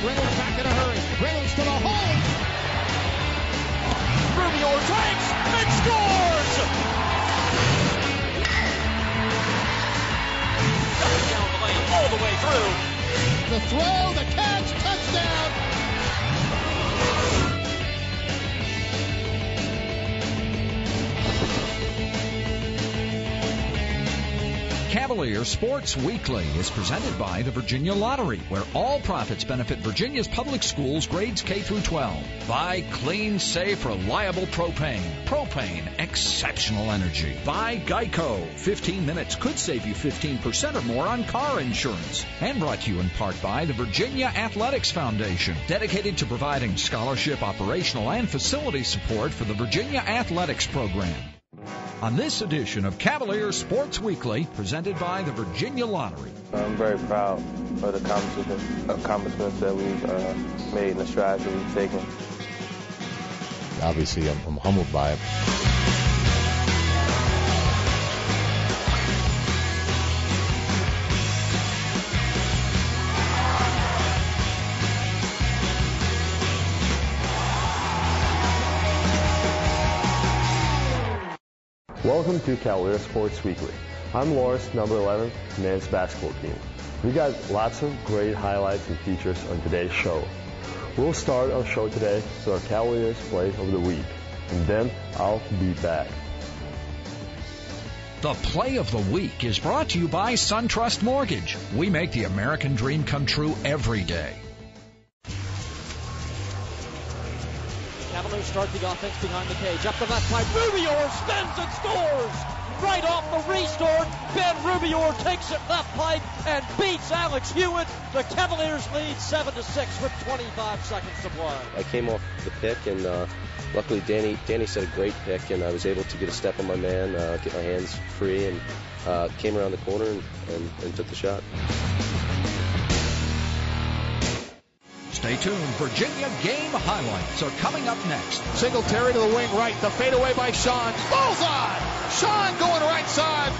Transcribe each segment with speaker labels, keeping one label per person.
Speaker 1: Reynolds back in a hurry. Reynolds to the hole.
Speaker 2: Rubio takes and scores! Down the lane, all the way through.
Speaker 1: The throw, the catch, touchdown.
Speaker 3: Cavalier Sports Weekly is presented by the Virginia Lottery, where all profits benefit Virginia's public schools grades K through 12. Buy clean, safe, reliable propane. Propane, exceptional energy. Buy Geico. 15 minutes could save you 15% or more on car insurance. And brought to you in part by the Virginia Athletics Foundation, dedicated to providing scholarship, operational, and facility support for the Virginia Athletics Program. On this edition of Cavalier Sports Weekly, presented by the Virginia Lottery.
Speaker 4: I'm very proud of the accomplishments that we've made and the strides that we've taken.
Speaker 5: Obviously, I'm humbled by it.
Speaker 6: Welcome to Cavalier Sports Weekly. I'm Lawrence, number 11, men's basketball team. We got lots of great highlights and features on today's show. We'll start our show today with our Cavaliers play of the week, and then I'll be back.
Speaker 3: The Play of the Week is brought to you by SunTrust Mortgage. We make the American dream come true every day.
Speaker 2: Cavaliers start the offense behind the cage. Up the left side, Rubior spins and scores! Right off the restart, Ben Rubior takes it left pipe and beats Alex Hewitt. The Cavaliers lead 7-6 with 25 seconds to play.
Speaker 7: I came off the pick, and luckily Danny set a great pick, and I was able to get a step on my man, get my hands free, and came around the corner and took the shot.
Speaker 3: Stay tuned. Virginia game highlights are coming up next.
Speaker 1: Singletary to the wing right. The fadeaway by Sean. Bullseye! Sean going right side.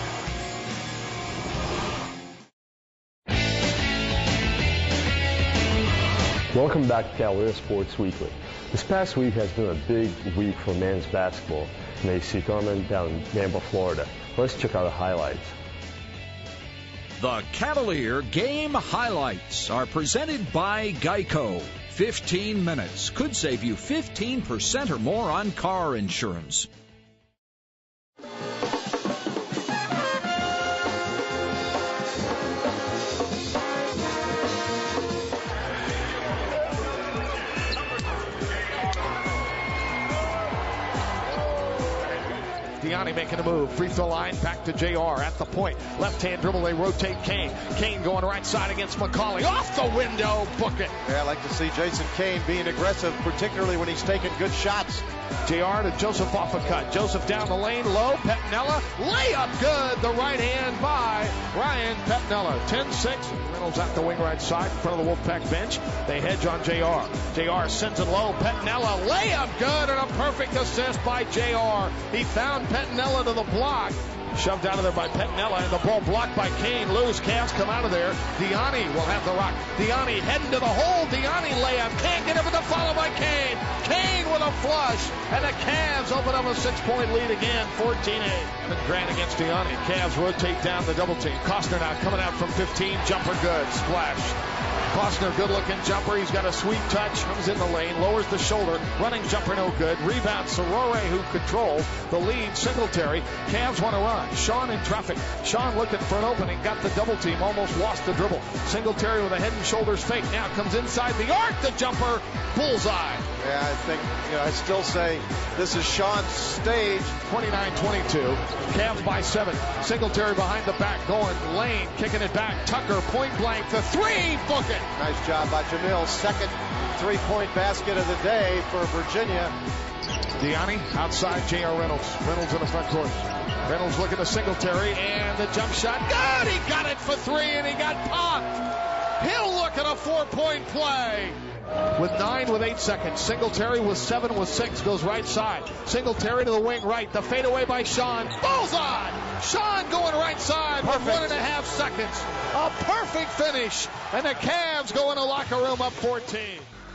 Speaker 6: Welcome back to Cavalier Sports Weekly. This past week has been a big week for men's basketball in the AC tournament down in Tampa, Florida. Let's check out the highlights.
Speaker 3: The Cavalier game highlights are presented by Geico. 15 minutes could save you 15% or more on car insurance.
Speaker 1: Gianni making a move. Free throw line back to JR at the point. Left hand dribble. They rotate Kane. Kane going right side against McCauley. Off the window. Book it.
Speaker 8: Yeah, I like to see Jason Kane being aggressive, particularly when he's taking good shots.
Speaker 1: JR to Joseph off a cut. Joseph down the lane. Low. Pettinella. Layup good. The right hand by Ryan Pettinella. 10-6. Reynolds at the wing right side in front of the Wolfpack bench. They hedge on JR. JR sends it low. Pettinella. Layup good and a perfect assist by JR. He found Pettinella to the block. Shoved out of there by Pettinella, and the ball blocked by Kane. Loose. Cavs come out of there. Diani will have the rock. Diani heading to the hole. Diani layup. Can't get it, but the follow by Kane. Kane with a flush. And the Cavs open up a 6-point lead again, 14-8. Evan Grant against Diani. Cavs rotate down the double team. Costner now coming out from 15. Jumper good. Splash. Costner, good-looking jumper. He's got a sweet touch. Comes in the lane. Lowers the shoulder. Running jumper, no good. Rebound, Sorore, who controls the lead. Singletary. Cavs want to run. Sean in traffic. Sean looking for an opening. Got the double team. Almost lost the dribble. Singletary with a head and shoulders fake. Now comes inside the arc. The jumper. Bullseye.
Speaker 8: Yeah, I think, I still say this is Sean's stage.
Speaker 1: 29-22. Cavs by 7. Singletary behind the back going. Lane kicking it back. Tucker point blank. The three. Book it.
Speaker 8: Nice job by Jamil. Second three-point basket of the day for Virginia.
Speaker 1: Diani outside J.R. Reynolds. Reynolds in the front court. Reynolds looking to Singletary, and the jump shot. Good! He got it for three, and he got popped. He'll look at a 4-point play. With 9 with 8 seconds. Singletary with 7 with 6 goes right side. Singletary to the wing right. The fadeaway by Sean. Bullseye! Sean going right side with 1.5 seconds. A perfect finish. And the Cavs go in the locker room up 14.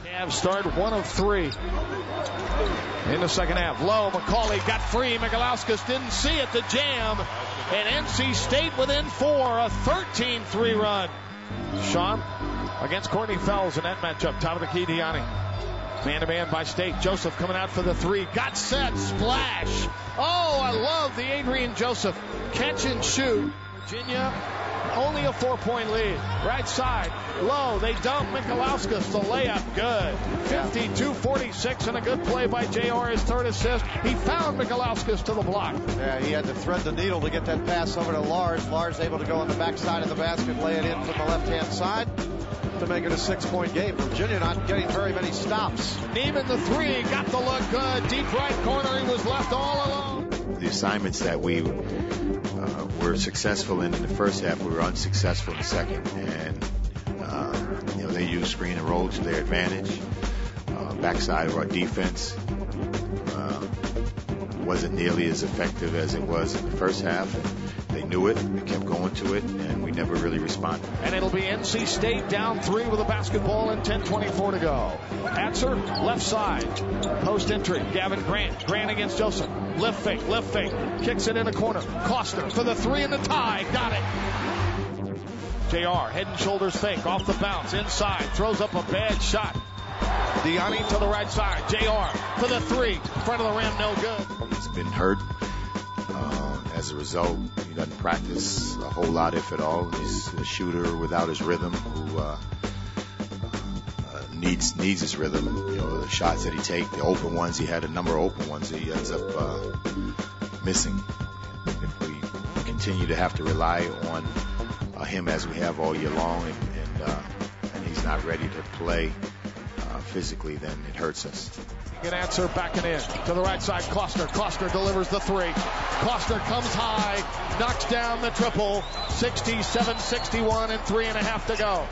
Speaker 1: Cavs start 1 of 3 in the second half. Low, McCauley got free. Michalowskis didn't see it. The jam. And NC State within 4. A 13-3 run. Sean against Courtney Fells in that matchup. Top of the key, Diani. Man-to-man by State. Joseph coming out for the 3. Got set. Splash. Oh, I love the Adrian Joseph catch and shoot. Virginia only a 4-point lead. Right side. Low. They dump Michalowskis. The layup. Good. 52-46 and a good play by JR. His 3rd assist. He found Michalowskis to the block.
Speaker 8: Yeah, he had to thread the needle to get that pass over to Lars. Lars able to go on the backside of the basket, lay it in from the left-hand side to make it a 6-point game. Virginia not getting very many stops.
Speaker 1: Neiman the 3. Got the look good. Deep right corner. He was left all alone.
Speaker 5: The assignments that we were successful in the first half, we were unsuccessful in the second. And, they used screen and roll to their advantage. Backside of our defense wasn't nearly as effective as it was in the first half. They knew it. They kept going to it, and we never really responded.
Speaker 1: And it'll be NC State down 3 with a basketball and 10:24 to go. Atzer, left side. Post entry. Gavin Grant. Grant against Joseph. Lift fake. Kicks it in the corner. Coster for the 3 and the tie. Got it. JR, head and shoulders fake. Off the bounce. Inside. Throws up a bad shot. Diani to the right side. JR for the 3. Front of the rim. No good.
Speaker 5: He's been hurt. As a result, he doesn't practice a whole lot, if at all. He's a shooter without his rhythm who needs his rhythm. The shots that he takes, the open ones, he had a number of open ones that he ends up missing. If we continue to have to rely on him as we have all year long, and he's not ready to play physically, then it hurts us.
Speaker 1: An answer backing in to the right side. Coster delivers the 3. Coster comes high, knocks down the triple. 67-61 and 3.5 to go.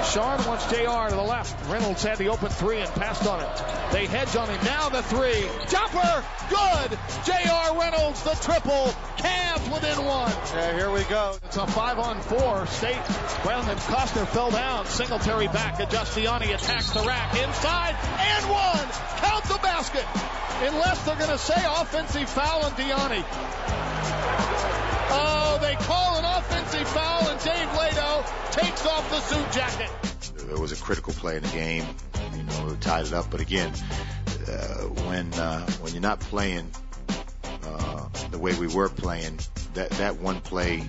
Speaker 1: Sean wants JR to the left. Reynolds had the open 3 and passed on it. They hedge on him. Now the 3. Jumper. Good. JR Reynolds the triple. Cavs within 1.
Speaker 8: Yeah, here we go.
Speaker 1: It's a 5-on-4. State. Well, then Coster fell down. Singletary back. Adjustiani attacks the rack. Inside. And 1. Count the basket. Unless they're going to say offensive foul on Diani. Oh, they call an offensive foul, and Dave Lato takes off the suit jacket.
Speaker 5: It was a critical play in the game. We tied it up. But again, when you're not playing the way we were playing, that one play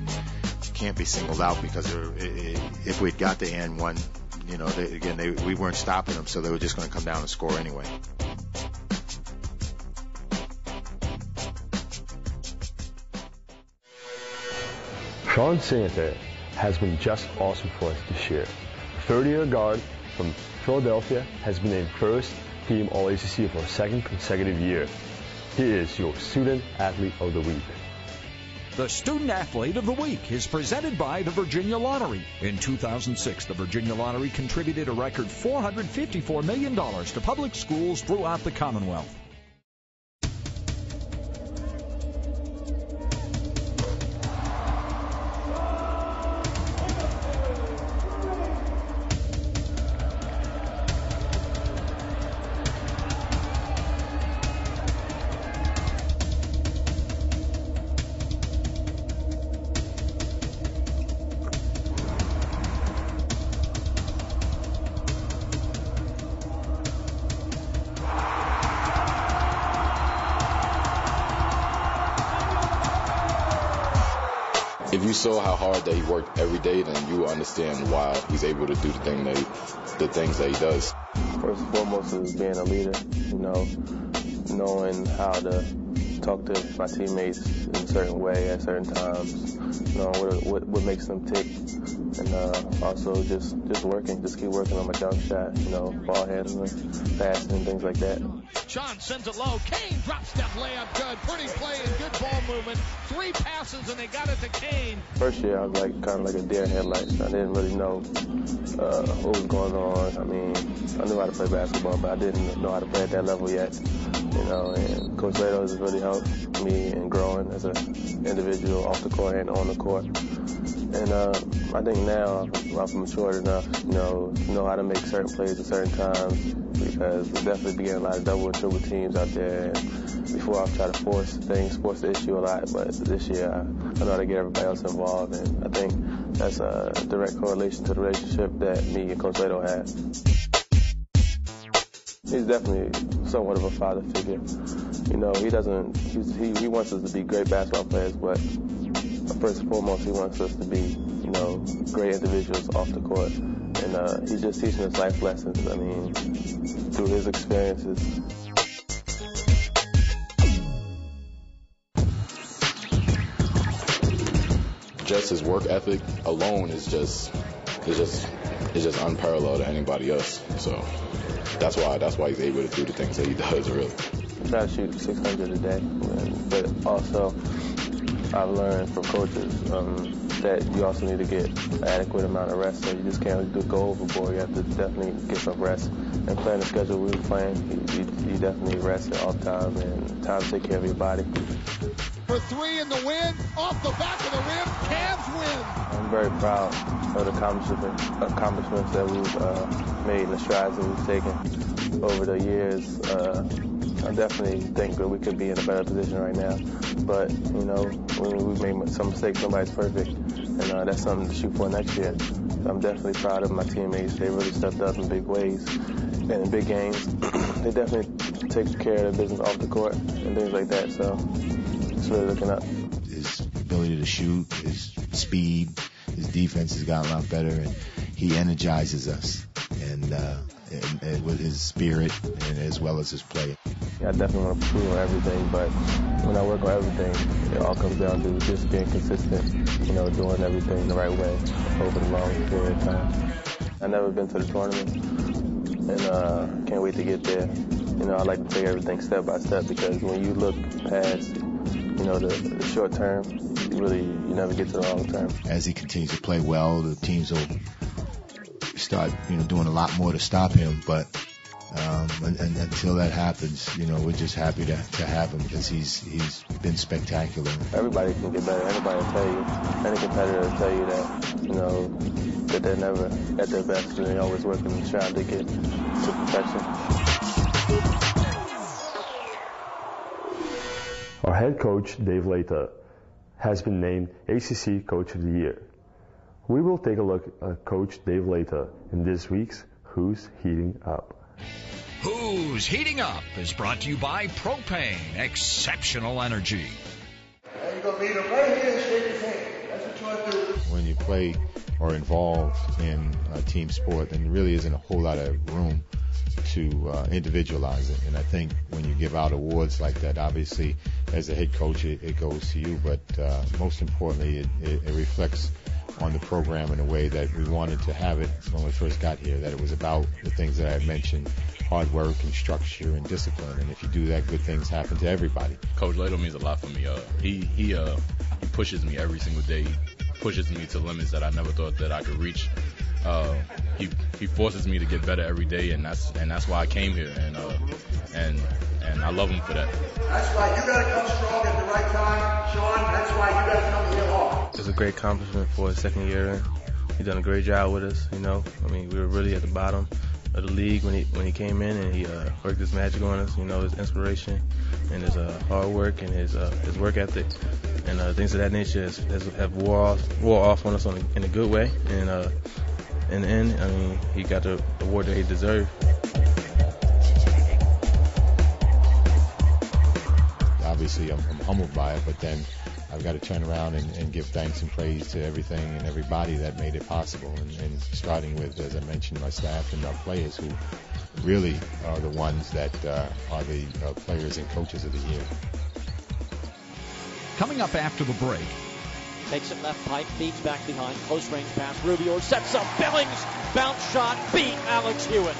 Speaker 5: can't be singled out, because if we'd got the and one, we weren't stopping them, so they were just going to come down and score anyway.
Speaker 6: Sean Singletary has been just awesome for us this year. The 30-year guard from Philadelphia has been named first team All-ACC for a 2nd consecutive year. He is your Student Athlete of the Week.
Speaker 3: The Student Athlete of the Week is presented by the Virginia Lottery. In 2006, the Virginia Lottery contributed a record $454 million to public schools throughout the Commonwealth.
Speaker 9: If you saw how hard that he worked every day, then you will understand why he's able to do the things that he does.
Speaker 4: First and foremost is being a leader, knowing how to talk to my teammates in a certain way at certain times, what makes them tick, and also just keep working on my jump shot, ball handling, passing, and things like that.
Speaker 1: Sean sends it low. Kane drop step layup, good. Pretty play and good ball movement. 3 passes and they got it to Kane.
Speaker 4: First year I was kind of like a deer in headlights. I didn't really know what was going on. I mean, I knew how to play basketball, but I didn't know how to play at that level yet. And Coach Lato has really helped me in growing as an individual off the court and on the court. And I think now I've matured enough, to know how to make certain plays at certain times, because we definitely be getting a lot of double and triple teams out there. And before I've tried to force the issue a lot, but this year I know how to get everybody else involved, and I think that's a direct correlation to the relationship that me and Coach Lato have. He's definitely somewhat of a father figure. He wants us to be great basketball players, but first and foremost, he wants us to be, great individuals off the court. And he's just teaching us life lessons, through his experiences.
Speaker 9: Just his work ethic alone is just unparalleled to anybody else. So that's why he's able to do the things that he does, really.
Speaker 4: I try to shoot 600 a day, but also I've learned from coaches that you also need to get an adequate amount of rest. So you just can't go overboard. You have to definitely get some rest. And playing the schedule we were playing, you definitely rest at all time and time to take care of your body.
Speaker 1: For 3 in the win, off the back of the rim, Cavs win.
Speaker 4: I'm very proud of the accomplishments that we've made and the strides that we've taken over the years. I definitely think that we could be in a better position right now. But, we've made some mistakes. Nobody's perfect. And that's something to shoot for next year. So I'm definitely proud of my teammates. They really stepped up in big ways and in big games. They definitely take care of their business off the court and things like that. So it's really looking up.
Speaker 5: His ability to shoot, his speed, his defense has gotten a lot better, and he energizes us. And with his spirit and as well as his play.
Speaker 4: I definitely want to improve on everything, but when I work on everything, it all comes down to just being consistent, doing everything the right way over the long period of time. I've never been to the tournament, and can't wait to get there. I like to take everything step by step, because when you look past, the short term, you never get to the long term.
Speaker 5: As he continues to play well, the teams will start, doing a lot more to stop him. But and until that happens, we're just happy to have him, because he's been spectacular.
Speaker 4: Everybody can get better. Anybody will tell you, any competitor will tell you that, that they're never at their best, and they're always working and trying to get to perfection.
Speaker 6: Our head coach, Dave Laita, has been named ACC Coach of the Year. We will take a look at Coach Dave Laita in this week's Who's Heating Up.
Speaker 3: Who's Heating Up is brought to you by Propane, exceptional energy.
Speaker 10: And you're going to meet him right here and shake his hand. That's what you want to do.
Speaker 5: When you play or involved in a team sport, then there really isn't a whole lot of room to individualize it. And I think when you give out awards like that, obviously as a head coach it goes to you, but most importantly it reflects on the program in a way that we wanted to have it when we first got here, that it was about the things that I had mentioned, hard work and structure and discipline. And if you do that, good things happen to everybody.
Speaker 9: Coach Lato means a lot for me. He pushes me every single day. He pushes me to limits that I never thought that I could reach. He forces me to get better every day, and that's why I came here, and I love him for that.
Speaker 10: That's why you gotta come strong at the right time, Sean. That's why you gotta come here hard.
Speaker 11: It's a great accomplishment for his second year in. He's done a great job with us. We were really at the bottom of the league when he came in, and he worked his magic on us. His inspiration and his hard work and his work ethic and things of that nature have wore off on us in a good way. And in the end, he got the award that he deserved.
Speaker 5: Obviously, I'm humbled by it, but then I've got to turn around and give thanks and praise to everything and everybody that made it possible, and starting with, as I mentioned, my staff and our players, who really are the ones that are the players and coaches of the year.
Speaker 3: Coming up after the break,
Speaker 2: Takes it left pipe, feeds back behind. Close range pass. Rubio sets up. Billings. Bounce shot. Beat Alex Hewitt.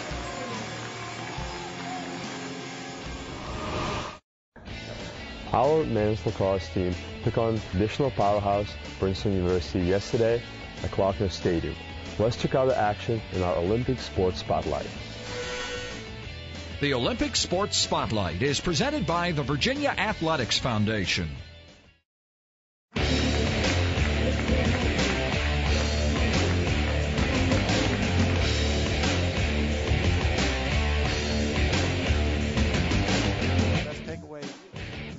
Speaker 6: Our men's lacrosse team took on traditional powerhouse Princeton University yesterday at Clarkner Stadium. Let's check out the action in our Olympic Sports Spotlight.
Speaker 3: The Olympic Sports Spotlight is presented by the Virginia Athletics Foundation.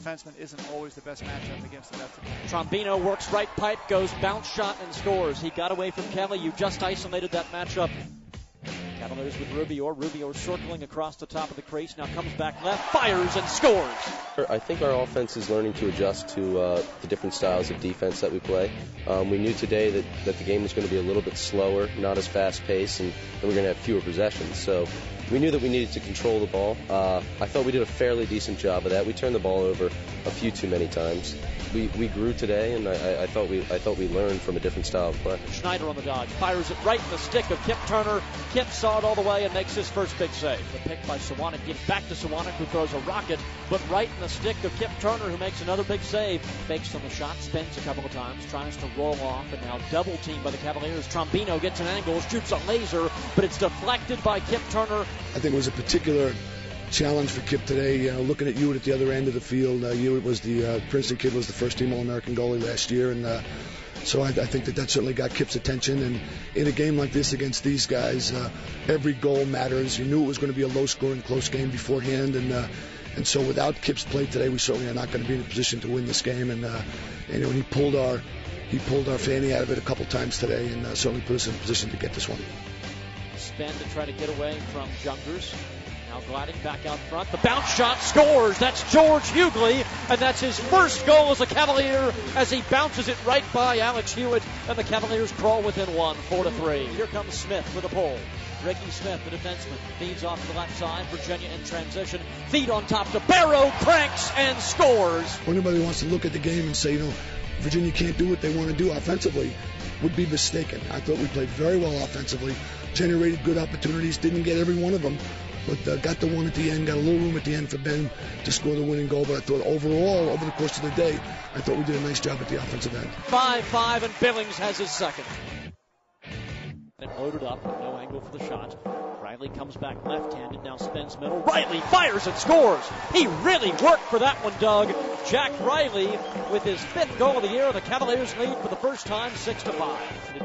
Speaker 12: Defenseman isn't always the best matchup against the best.
Speaker 2: Trombino works right pipe, goes bounce shot and scores. He got away from Kelly. You just isolated that matchup. Cavaliers with Rubio. Rubio circling across the top of the crease. Now comes back left, fires and scores.
Speaker 7: I think our offense is learning to adjust to the different styles of defense that we play. We knew today that the game was going to be a little bit slower, not as fast paced, and we're going to have fewer possessions. So we knew that we needed to control the ball. I thought we did a fairly decent job of that. We turned the ball over a few too many times. We grew today, and I thought we learned from a different style of play.
Speaker 2: Schneider on the dodge, fires it right in the stick of Kip Turner. Kip saw it all the way and makes his first big save. The pick by Sawanek gives back to Sawanek, who throws a rocket, but right in the stick of Kip Turner, who makes another big save. Fakes on the shot, spins a couple of times, tries to roll off, and now double teamed by the Cavaliers. Trombino gets an angle, shoots a laser, but it's deflected by Kip Turner.
Speaker 13: I think it was a particular challenge for Kip today. Looking at Hewitt at the other end of the field, Hewitt was the Princeton kid, was the first team All-American goalie last year, and so I think that certainly got Kip's attention. And in a game like this against these guys, every goal matters. You knew it was going to be a low-scoring, close game beforehand, and so without Kip's play today, we certainly are not going to be in a position to win this game. And he pulled our fanny out of it a couple times today, and certainly put us in a position to get this one.
Speaker 2: Spin to try to get away from Jungers. Now gliding back out front. The bounce shot scores. That's George Hughley, and that's his first goal as a Cavalier as he bounces it right by Alex Hewitt, and the Cavaliers crawl within one, 4-3. Here comes Smith with a pull. Ricky Smith, the defenseman, feeds off to the left side. Virginia in transition. Feed on top to Barrow, cranks and scores.
Speaker 13: When anybody wants to look at the game and say, Virginia can't do what they want to do offensively, would be mistaken. I thought we played very well offensively, generated good opportunities, didn't get every one of them, but got the one at the end, got a little room at the end for Ben to score the winning goal. But I thought overall, over the course of the day, I thought we did a nice job at the offensive end.
Speaker 2: 5-5, and Billings has his second. And loaded up, no angle for the shot. Riley comes back left-handed, now spins middle. Riley fires and scores. He really worked for that one, Doug. Jack Riley with his fifth goal of the year. The Cavaliers lead for the first time, 6-5.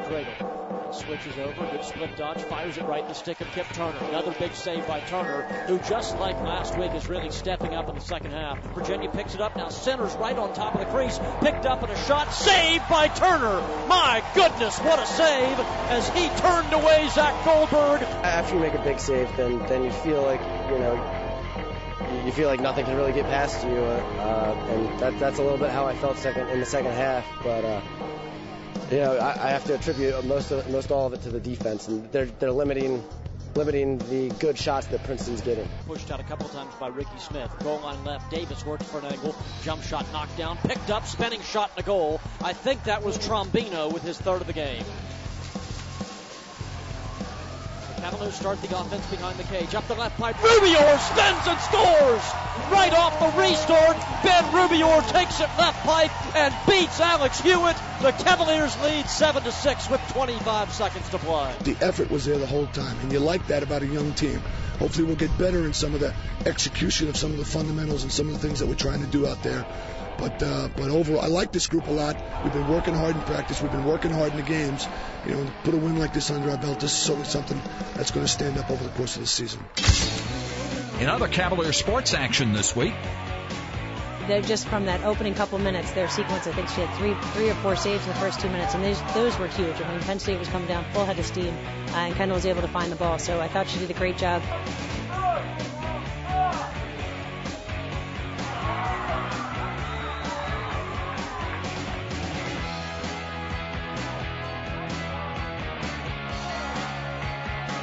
Speaker 2: Cradle. Switches over, good split dodge, fires it right in the stick of Kip Turner. Another big save by Turner, who just like last week is really stepping up in the second half. Virginia picks it up, now centers right on top of the crease, picked up in a shot, saved by Turner. My goodness, what a save as he turned away Zach Goldberg.
Speaker 14: After you make a big save, then you feel like, you feel like nothing can really get past you, and that's a little bit how I felt in the second half, but I have to attribute most all of it to the defense, and they're limiting the good shots that Princeton's getting.
Speaker 2: Pushed out a couple of times by Ricky Smith. Goal line left. Davis works for an angle. Jump shot knocked down. Picked up. Spinning shot in the goal. I think that was Trombino with his third of the game. Cavaliers start the offense behind the cage. Up the left pipe. Rubior spins and scores! Right off the restart, Ben Rubior takes it left pipe and beats Alex Hewitt. The Cavaliers lead 7-6 with 25 seconds to play.
Speaker 13: The effort was there the whole time, and you like that about a young team. Hopefully we'll get better in some of the execution of some of the fundamentals and some of the things that we're trying to do out there. But overall, I like this group a lot. We've been working hard in practice. We've been working hard in the games. To put a win like this under our belt, this is certainly something that's going to stand up over the course of the season.
Speaker 3: In other Cavalier sports action this week,
Speaker 15: they're just from that opening couple minutes, their sequence, I think she had three or four saves in the first 2 minutes, and those were huge. I mean, Penn State was coming down full head of steam, and Kendall was able to find the ball. So I thought she did a great job.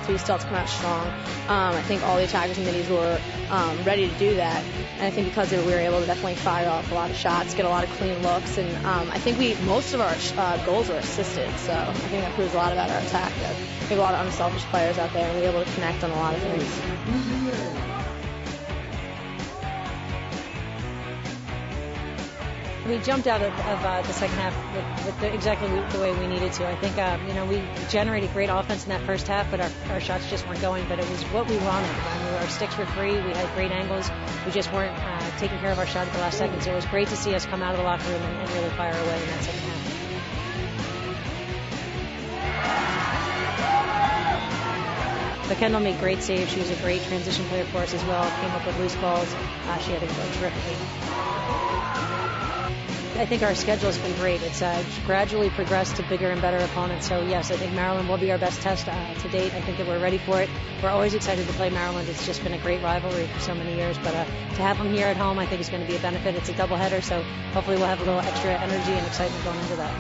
Speaker 16: so we still have to come out strong. I think all the attackers and middies were ready to do that, and I think because of it, we were able to definitely fire off a lot of shots, get a lot of clean looks, and I think most of our goals were assisted, so I think that proves a lot about our attack. That we have a lot of unselfish players out there, and we're able to connect on a lot of things.
Speaker 15: We jumped out of the second half with exactly the way we needed to. I think, we generated great offense in that first half, but our shots just weren't going. But it was what we wanted. Our sticks were free. We had great angles. We just weren't taking care of our shot at the last second. So it was great to see us come out of the locker room and really fire away in that second half. But Kendall made great saves. She was a great transition player for us as well. Came up with loose balls. She had a terrific game. I think our schedule has been great. It's gradually progressed to bigger and better opponents. So, yes, I think Maryland will be our best test to date. I think that we're ready for it. We're always excited to play Maryland. It's just been a great rivalry for so many years. But to have them here at home, I think is going to be a benefit. It's a doubleheader, so hopefully we'll have a little extra energy and excitement going into that.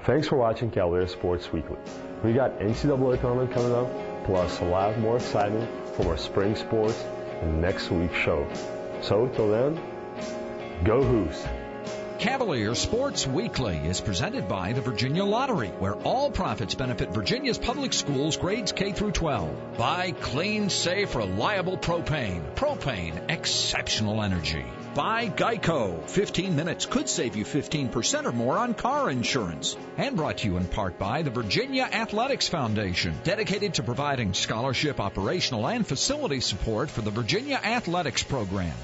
Speaker 6: Thanks for watching Cavalier Sports Weekly. We got NCAA tournament coming up, plus a lot more excitement from our spring sports in next week's show. So, till then, go Hoos!
Speaker 3: Cavalier Sports Weekly is presented by the Virginia Lottery, where all profits benefit Virginia's public schools grades K through 12. By clean, safe, reliable propane. Propane, exceptional energy. By Geico. 15 minutes could save you 15% or more on car insurance. And brought to you in part by the Virginia Athletics Foundation, dedicated to providing scholarship, operational, and facility support for the Virginia Athletics program.